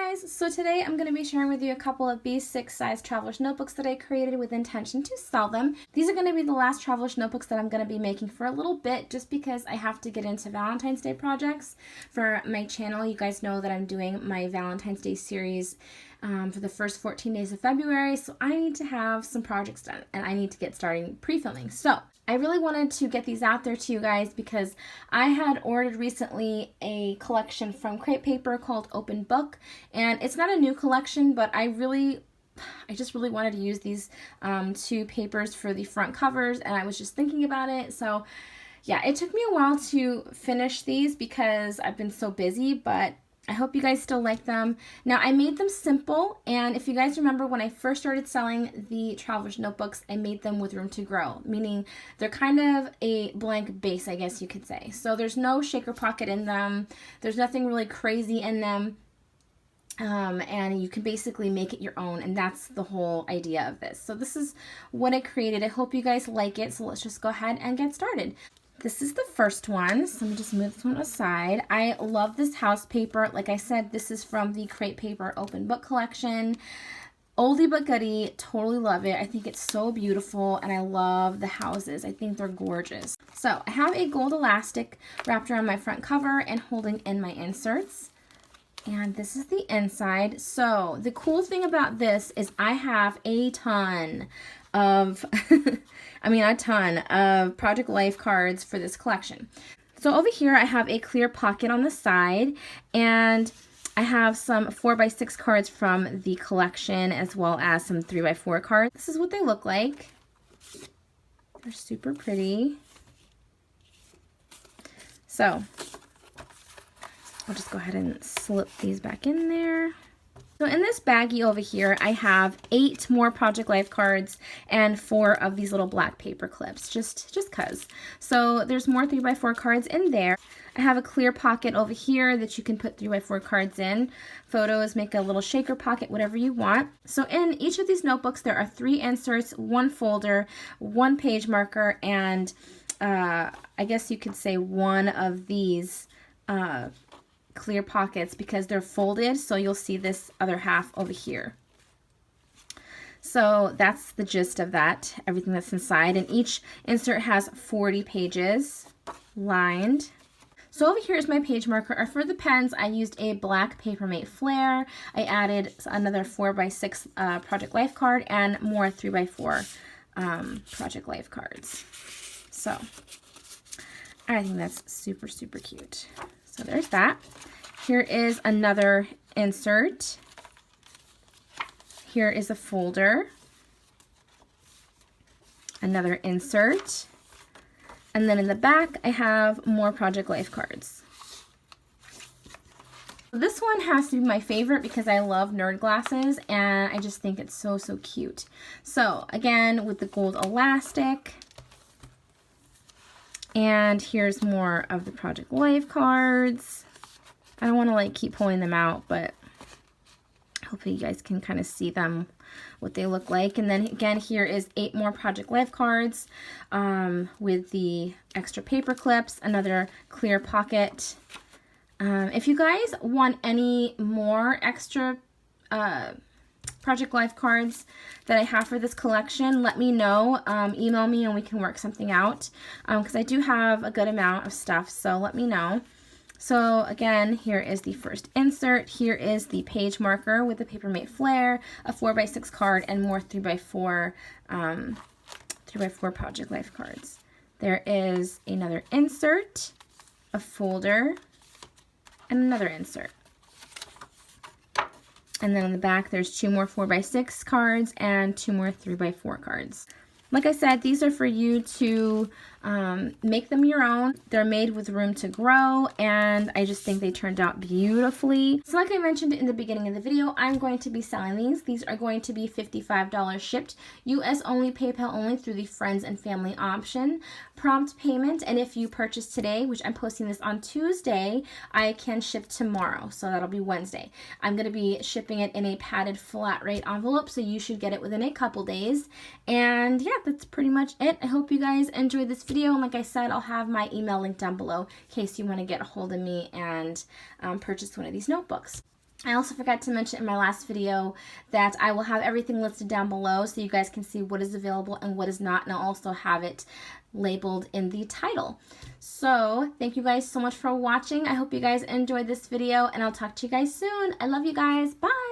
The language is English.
guys, so today I'm going to be sharing with you a couple of B6 size traveler's notebooks that I created with intention to sell them. These are going to be the last traveler's notebooks that I'm going to be making for a little bit just because I have to get into Valentine's Day projects for my channel. You guys know that I'm doing my Valentine's Day series for the first 14 days of February, so I need to have some projects done and I need to get starting pre-filming. So I really wanted to get these out there to you guys because I had ordered recently a collection from Crepe Paper called Open Book, and it's not a new collection, but I just really wanted to use these two papers for the front covers, and I was just thinking about it. So yeah, it took me a while to finish these because I've been so busy, but I hope you guys still like them. Now, I made them simple, and if you guys remember when I first started selling the Traveler's Notebooks, I made them with room to grow, meaning they're kind of a blank base, I guess you could say. So there's no shaker pocket in them. There's nothing really crazy in them, and you can basically make it your own, and that's the whole idea of this. So this is what I created. I hope you guys like it, so let's just go ahead and get started. This is the first one, so let me just move this one aside. I love this house paper. Like I said, this is from the Crepe Paper Open Book Collection. Oldie but goodie, totally love it. I think it's so beautiful, and I love the houses. I think they're gorgeous. So I have a gold elastic wrapped around my front cover and holding in my inserts. And this is the inside. So the cool thing about this is I have a ton of a ton of Project Life cards for this collection. So over here I have a clear pocket on the side, and I have some 4x6 cards from the collection as well as some 3x4 cards. This is what they look like. They're super pretty. So I'll just go ahead and slip these back in there. So in this baggie over here, I have 8 more Project Life cards and 4 of these little black paper clips, just cause. So there's more 3x4 cards in there. I have a clear pocket over here that you can put 3x4 cards in. Photos, make a little shaker pocket, whatever you want. So in each of these notebooks, there are 3 inserts, 1 folder, 1 page marker, and I guess you could say 1 of these clear pockets because they're folded, so you'll see this other half over here. So that's the gist of that, everything that's inside, and each insert has 40 pages lined. So over here is my page marker. For the pens, I used a black Papermate Flare. I added another 4x6 Project Life card and more 3x4 Project Life cards. So I think that's super, super cute. So there's that. Here is another insert. Here is a folder. Another insert. And then in the back, I have more Project Life cards. This one has to be my favorite because I love nerd glasses and I just think it's so, so cute. So again, with the gold elastic. And here's more of the Project Life cards. I don't want to keep pulling them out, but hopefully you guys can kind of see them, what they look like. And then again, here is 8 more Project Life cards with the extra paper clips, another clear pocket. If you guys want any more extra Project Life cards that I have for this collection, let me know. Email me and we can work something out because I do have a good amount of stuff, so let me know. So again, here is the first insert. Here is the page marker with the Papermate Flare, a 4x6 card, and more 3x4 Project Life cards. There is another insert, a folder, and another insert. And then on the back, there's 2 more 4x6 cards and 2 more 3x4 cards. Like I said, these are for you to make them your own. They're made with room to grow, and I just think they turned out beautifully. So like I mentioned in the beginning of the video, I'm going to be selling these. These are going to be $55 shipped, US only, PayPal only through the friends and family option. Prompt payment, and if you purchase today, which I'm posting this on Tuesday, I can ship tomorrow, so that'll be Wednesday. I'm going to be shipping it in a padded flat rate envelope, so you should get it within a couple days. And yeah, that's pretty much it. I hope you guys enjoyed this video, and like I said, I'll have my email link down below in case you want to get a hold of me and purchase one of these notebooks. I also forgot to mention in my last video that I will have everything listed down below so you guys can see what is available and what is not, and I'll also have it labeled in the title. So thank you guys so much for watching. I hope you guys enjoyed this video, and I'll talk to you guys soon. I love you guys. Bye.